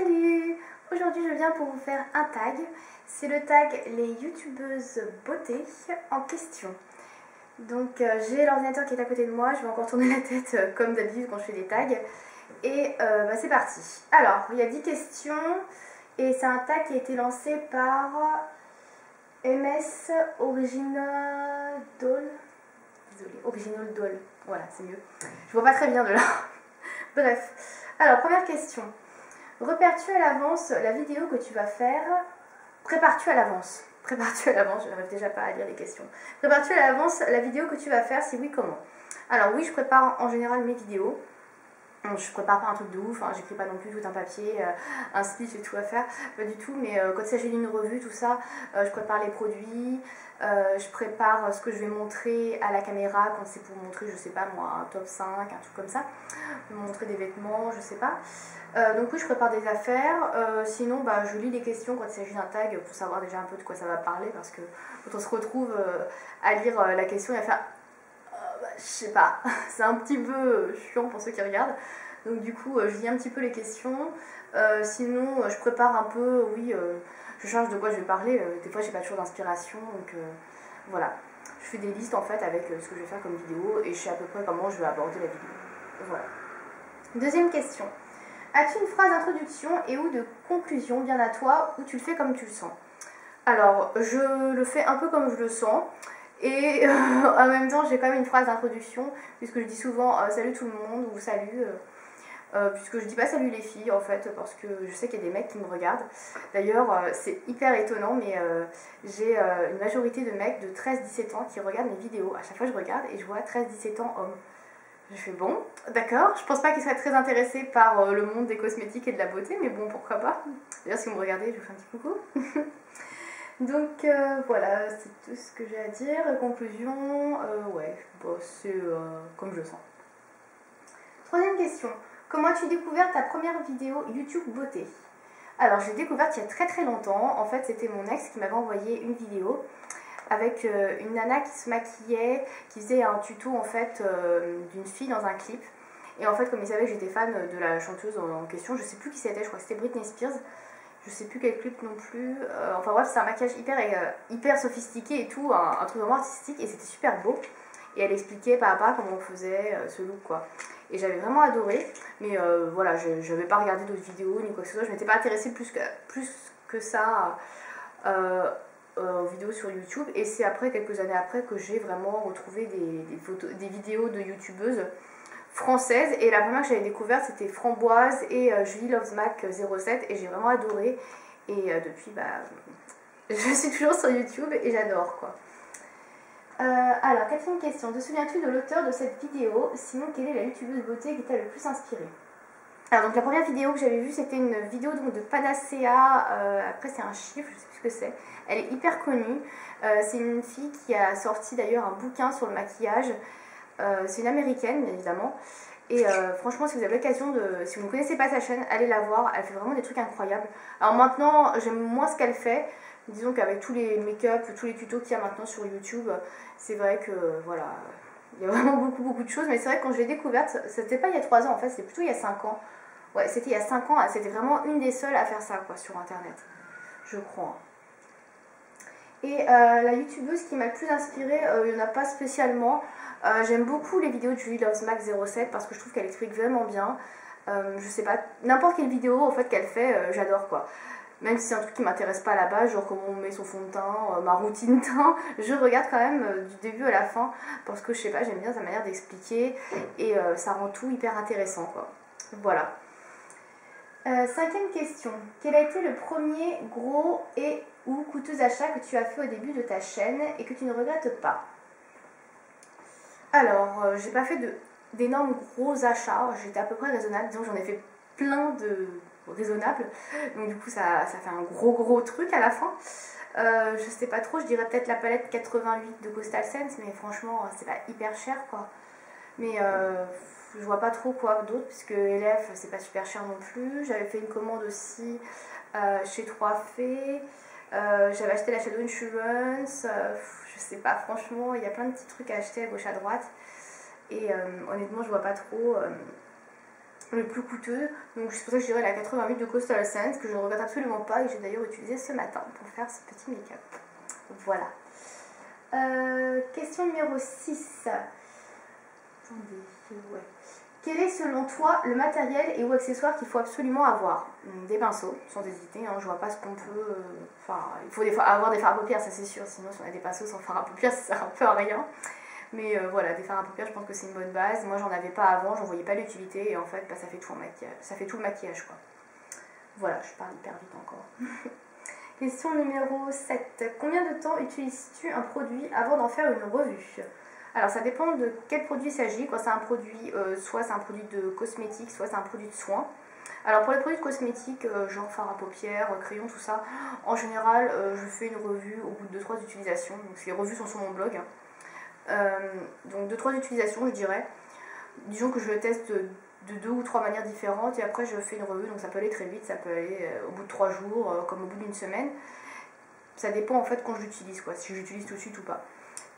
Salut! Aujourd'hui je viens pour vous faire un tag. C'est le tag les youtubeuses beauté en question. Donc j'ai l'ordinateur qui est à côté de moi, je vais encore tourner la tête comme d'habitude quand je fais des tags. Et c'est parti. Alors, il y a 10 questions et c'est un tag qui a été lancé par MS Original Doll. Désolée, Original Doll. Voilà, c'est mieux. Je vois pas très bien de là. Bref. Alors, première question. Repères-tu à l'avance la vidéo que tu vas faire? Prépares-tu à l'avance? Prépares-tu à l'avance? Je n'arrive déjà pas à lire les questions. Prépares-tu à l'avance la vidéo que tu vas faire? Si oui, comment? Alors oui, je prépare en général mes vidéos. Je prépare pas un truc de ouf, hein, j'écris pas non plus tout un papier, un speech et tout à faire, pas du tout, mais quand il s'agit d'une revue, tout ça, je prépare les produits, je prépare ce que je vais montrer à la caméra quand c'est pour montrer, je sais pas moi, un top 5, un truc comme ça, montrer des vêtements, je sais pas. Donc oui, je prépare des affaires, sinon bah, je lis les questions quand il s'agit d'un tag pour savoir déjà un peu de quoi ça va parler, parce que quand on se retrouve à lire la question et à faire... je sais pas, c'est un petit peu chiant pour ceux qui regardent. Donc du coup, je lis un petit peu les questions. Sinon, je prépare un peu, oui, je change de quoi je vais parler. Des fois, j'ai pas toujours d'inspiration, donc voilà. Je fais des listes en fait avec ce que je vais faire comme vidéo et je sais à peu près comment je vais aborder la vidéo. Voilà. Deuxième question. As-tu une phrase d'introduction et ou de conclusion bien à toi ou tu le fais comme tu le sens? Alors, je le fais un peu comme je le sens. Et en même temps, j'ai quand même une phrase d'introduction, puisque je dis souvent salut tout le monde ou salut, puisque je dis pas salut les filles en fait, parce que je sais qu'il y a des mecs qui me regardent. D'ailleurs, c'est hyper étonnant, mais j'ai une majorité de mecs de 13-17 ans qui regardent mes vidéos. À chaque fois, je regarde et je vois 13-17 ans hommes. Je fais bon, d'accord, je pense pas qu'ils seraient très intéressés par le monde des cosmétiques et de la beauté, mais bon, pourquoi pas. D'ailleurs, si vous me regardez, je vous fais un petit coucou. Donc voilà, c'est tout ce que j'ai à dire. Conclusion, ouais, bon, c'est comme je le sens. Troisième question. Comment as-tu découvert ta première vidéo YouTube beauté? Alors, j'ai découvert il y a très très longtemps. En fait, c'était mon ex qui m'avait envoyé une vidéo avec une nana qui se maquillait, qui faisait un tuto en fait d'une fille dans un clip. Et en fait, comme il savait que j'étais fan de la chanteuse en question, je sais plus qui c'était, je crois que c'était Britney Spears. Je sais plus quel clip non plus. Enfin bref, c'est un maquillage hyper sophistiqué et tout, un truc vraiment artistique et c'était super beau. Et elle expliquait pas à pas comment on faisait ce look quoi. Et j'avais vraiment adoré, mais voilà, je n'avais pas regardé d'autres vidéos ni quoi que ce soit. Je m'étais pas intéressée plus que ça aux vidéos sur YouTube. Et c'est après, quelques années après, que j'ai vraiment retrouvé des vidéos de youtubeuses française et la première que j'avais découverte c'était Framboise et Julie Loves Mac 07 et j'ai vraiment adoré et depuis bah je suis toujours sur YouTube et j'adore quoi. Alors quatrième question, te souviens-tu de l'auteur de cette vidéo? Sinon quelle est la youtubeuse beauté qui t'a le plus inspirée? Alors donc la première vidéo que j'avais vue c'était une vidéo donc, de Panacea, après c'est un chiffre, je sais plus ce que c'est, elle est hyper connue, c'est une fille qui a sorti d'ailleurs un bouquin sur le maquillage. C'est une américaine bien évidemment et franchement si vous avez l'occasion si vous ne connaissez pas sa chaîne, allez la voir, elle fait vraiment des trucs incroyables. Alors maintenant j'aime moins ce qu'elle fait, disons qu'avec tous les make-up, tous les tutos qu'il y a maintenant sur YouTube, c'est vrai que voilà, il y a vraiment beaucoup de choses, mais c'est vrai que quand je l'ai découverte, c'était pas il y a 3 ans en fait, c'était plutôt il y a 5 ans. Ouais, c'était il y a 5 ans, c'était vraiment une des seules à faire ça quoi sur internet, je crois. Et la youtubeuse qui m'a le plus inspirée, il n'y en a pas spécialement. J'aime beaucoup les vidéos de Julie Loves Mac 07 parce que je trouve qu'elle explique vraiment bien. Je sais pas, n'importe quelle vidéo en fait qu'elle fait, j'adore quoi. Même si c'est un truc qui m'intéresse pas à la base, genre comment on met son fond de teint, ma routine teint, je regarde quand même du début à la fin parce que je sais pas, j'aime bien sa manière d'expliquer et ça rend tout hyper intéressant quoi. Voilà. Cinquième question. Quel a été le premier gros et ou coûteux achat que tu as fait au début de ta chaîne et que tu ne regrettes pas? Alors, j'ai pas fait d'énormes gros achats, j'étais à peu près raisonnable, disons j'en ai fait plein de raisonnables, donc du coup ça fait un gros truc à la fin. Je sais pas trop, je dirais peut-être la palette 88 de Coastal Scents, mais franchement c'est pas hyper cher quoi. Mais je vois pas trop quoi d'autre, puisque LF c'est pas super cher non plus. J'avais fait une commande aussi chez 3 Fées. J'avais acheté la Shadow Insurance. Je sais pas, franchement, il y a plein de petits trucs à acheter à gauche à droite. Et honnêtement, je vois pas trop le plus coûteux. Donc c'est pour ça que je dirais la 88 de Coastal Scents, que je ne regrette absolument pas et que j'ai d'ailleurs utilisé ce matin pour faire ce petit make-up. Voilà. Question numéro 6. Attendez, ouais. Quel est selon toi le matériel et ou accessoire qu'il faut absolument avoir? Des pinceaux, sans hésiter, hein, je vois pas ce qu'on peut... Enfin, il faut avoir des fards à paupières, ça c'est sûr, sinon si on a des pinceaux sans fards à paupières, ça sert un peu à rien. Mais voilà, des fards à paupières, je pense que c'est une bonne base. Moi j'en avais pas avant, j'en voyais pas l'utilité et en fait bah, ça fait tout le maquillage. Ça fait tout le maquillage quoi. Voilà, je parle hyper vite encore. Question numéro 7. Combien de temps utilises-tu un produit avant d'en faire une revue? Alors ça dépend de quel produit il s'agit. Quand c'est un produit, soit c'est un produit de cosmétique, soit c'est un produit de soins. Alors pour les produits de cosmétiques, genre fard à paupières, crayon, tout ça, en général je fais une revue au bout de 2-3 utilisations. Donc les revues sont sur mon blog. Donc 2-3 utilisations je dirais. Disons que je le teste de 2 ou 3 manières différentes et après je fais une revue. Donc ça peut aller très vite, ça peut aller au bout de 3 jours, comme au bout d'une semaine. Ça dépend en fait quand je l'utilise, quoi, si j'utilise tout de suite ou pas.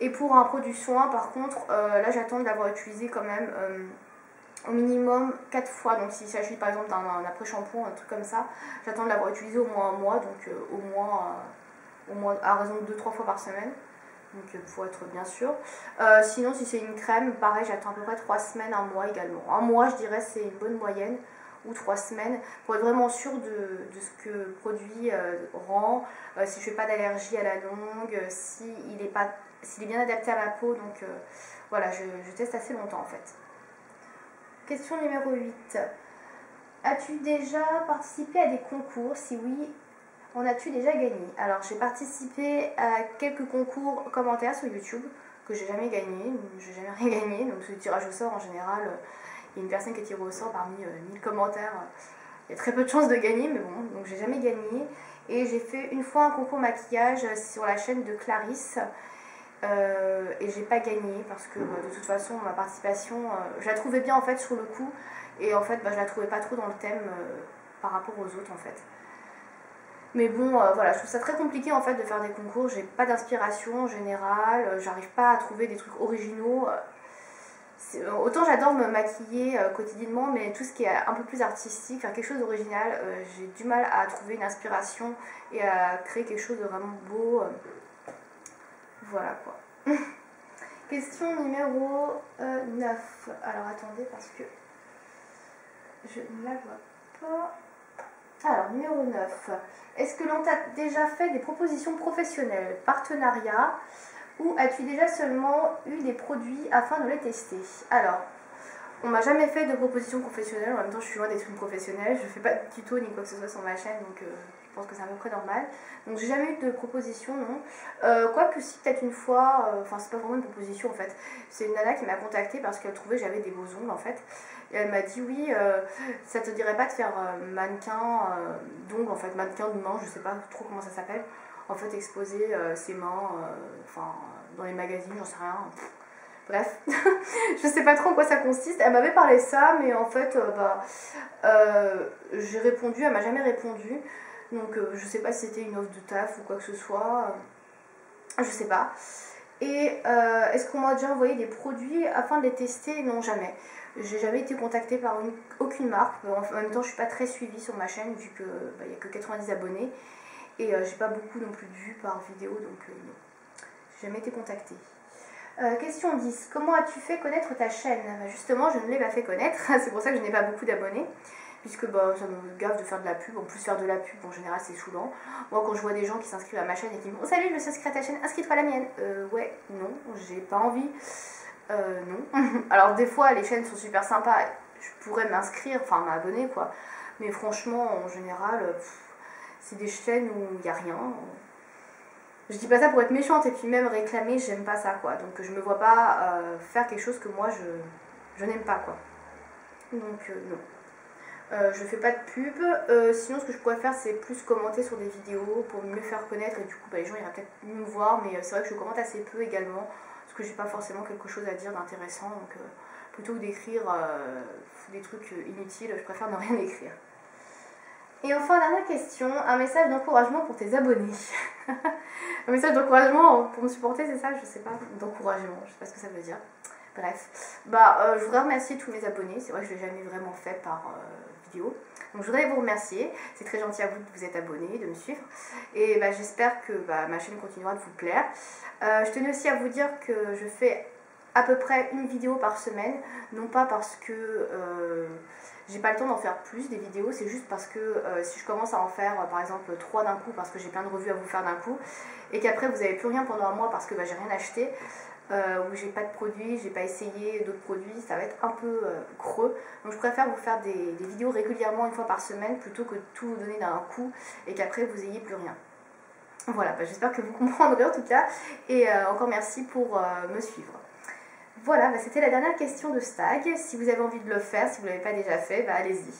Et pour un produit soin, par contre, là j'attends de l'avoir utilisé quand même au minimum 4 fois. Donc s'il s'agit par exemple d'un après-shampoing, un truc comme ça, j'attends de l'avoir utilisé au moins un mois, donc au moins à raison de 2-3 fois par semaine. Donc pour être bien sûr. Sinon si c'est une crème, pareil, j'attends à peu près 3 semaines, un mois également. Un mois je dirais c'est une bonne moyenne, ou 3 semaines, pour être vraiment sûr de ce que le produit rend, si je fais pas d'allergie à la longue, s'il est bien adapté à ma peau, donc voilà, je teste assez longtemps en fait. Question numéro 8. As-tu déjà participé à des concours? Si oui, en as-tu déjà gagné? Alors j'ai participé à quelques concours commentaires sur YouTube, que j'ai jamais gagné, j'ai jamais rien gagné, donc ce tirage au sort en général, il y a une personne qui est tirée au sort parmi 1000 commentaires, il y a très peu de chances de gagner, mais bon, donc j'ai jamais gagné. Et j'ai fait une fois un concours maquillage sur la chaîne de Clarisse, et j'ai pas gagné parce que de toute façon ma participation, je la trouvais bien en fait sur le coup, et en fait je la trouvais pas trop dans le thème par rapport aux autres en fait. Mais bon, voilà, je trouve ça très compliqué en fait de faire des concours, j'ai pas d'inspiration en général, j'arrive pas à trouver des trucs originaux. Autant j'adore me maquiller quotidiennement, mais tout ce qui est un peu plus artistique, faire quelque chose d'original, j'ai du mal à trouver une inspiration et à créer quelque chose de vraiment beau. Voilà quoi. Question numéro 9. Alors attendez parce que je ne la vois pas. Alors, numéro 9. Est-ce que l'on t'a déjà fait des propositions professionnelles, partenariats, ou as-tu déjà seulement eu des produits afin de les tester? Alors, on m'a jamais fait de propositions professionnelles, en même temps je suis loin d'être une professionnelle, je fais pas de tuto ni quoi que ce soit sur ma chaîne, donc je pense que c'est à peu près normal. Donc j'ai jamais eu de proposition, non. Quoique si, peut-être une fois, enfin c'est pas vraiment une proposition en fait, c'est une nana qui m'a contactée parce qu'elle trouvait que j'avais des beaux ongles en fait. Et elle m'a dit oui, ça te dirait pas de faire mannequin d'ongles en fait, mannequin de main, je sais pas trop comment ça s'appelle. En fait exposer ses mains, enfin dans les magazines, j'en sais rien. Bref, je sais pas trop en quoi ça consiste. Elle m'avait parlé de ça, mais en fait, j'ai répondu, elle m'a jamais répondu. Donc je sais pas si c'était une offre de taf ou quoi que ce soit. Je sais pas. Et est-ce qu'on m'a déjà envoyé des produits afin de les tester? Non, jamais. J'ai jamais été contactée par aucune marque. En même temps, je suis pas très suivie sur ma chaîne vu qu'il n'y a que 90 abonnés. Et j'ai pas beaucoup non plus de vues par vidéo, donc non. J'ai jamais été contactée. Question 10. Comment as-tu fait connaître ta chaîne? Justement, je ne l'ai pas fait connaître, c'est pour ça que je n'ai pas beaucoup d'abonnés, puisque ça me gave de faire de la pub. En plus, faire de la pub, en général, c'est saoulant. Moi, quand je vois des gens qui s'inscrivent à ma chaîne et qui me disent « Oh, salut, je me suis inscrite à ta chaîne, inscris-toi à la mienne !» Ouais, non, j'ai pas envie. Non. Alors, des fois, les chaînes sont super sympas, je pourrais m'inscrire, enfin m'abonner, quoi. Mais franchement, en général, c'est des chaînes où il n'y a rien. Je dis pas ça pour être méchante, et puis même réclamer, j'aime pas ça quoi. Donc je me vois pas faire quelque chose que moi je n'aime pas quoi. Donc non. Je fais pas de pub. Sinon ce que je pourrais faire c'est plus commenter sur des vidéos pour mieux faire connaître, et du coup les gens iraient peut-être mieux me voir, mais c'est vrai que je commente assez peu également, parce que j'ai pas forcément quelque chose à dire d'intéressant. Donc plutôt que d'écrire des trucs inutiles, je préfère ne rien écrire. Et enfin, dernière question, un message d'encouragement pour tes abonnés. Un message d'encouragement pour me supporter, c'est ça? Je sais pas, d'encouragement, je sais pas ce que ça veut dire. Bref, je voudrais remercier tous mes abonnés. C'est vrai que je ne l'ai jamais vraiment fait par vidéo. Donc je voudrais vous remercier. C'est très gentil à vous de vous être abonné, de me suivre. Et j'espère que ma chaîne continuera de vous plaire. Je tenais aussi à vous dire que je fais à peu près une vidéo par semaine. Non pas parce que j'ai pas le temps d'en faire plus des vidéos. C'est juste parce que si je commence à en faire par exemple 3 d'un coup, parce que j'ai plein de revues à vous faire d'un coup, et qu'après vous n'avez plus rien pendant un mois parce que j'ai rien acheté, où j'ai pas de produits, j'ai pas essayé d'autres produits, ça va être un peu creux. Donc je préfère vous faire des vidéos régulièrement, une fois par semaine, plutôt que de tout vous donner d'un coup et qu'après vous ayez plus rien. Voilà, j'espère que vous comprendrez en tout cas, et encore merci pour me suivre. Voilà, c'était la dernière question de Stag. Si vous avez envie de le faire, si vous ne l'avez pas déjà fait, allez-y.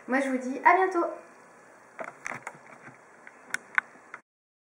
Moi je vous dis à bientôt.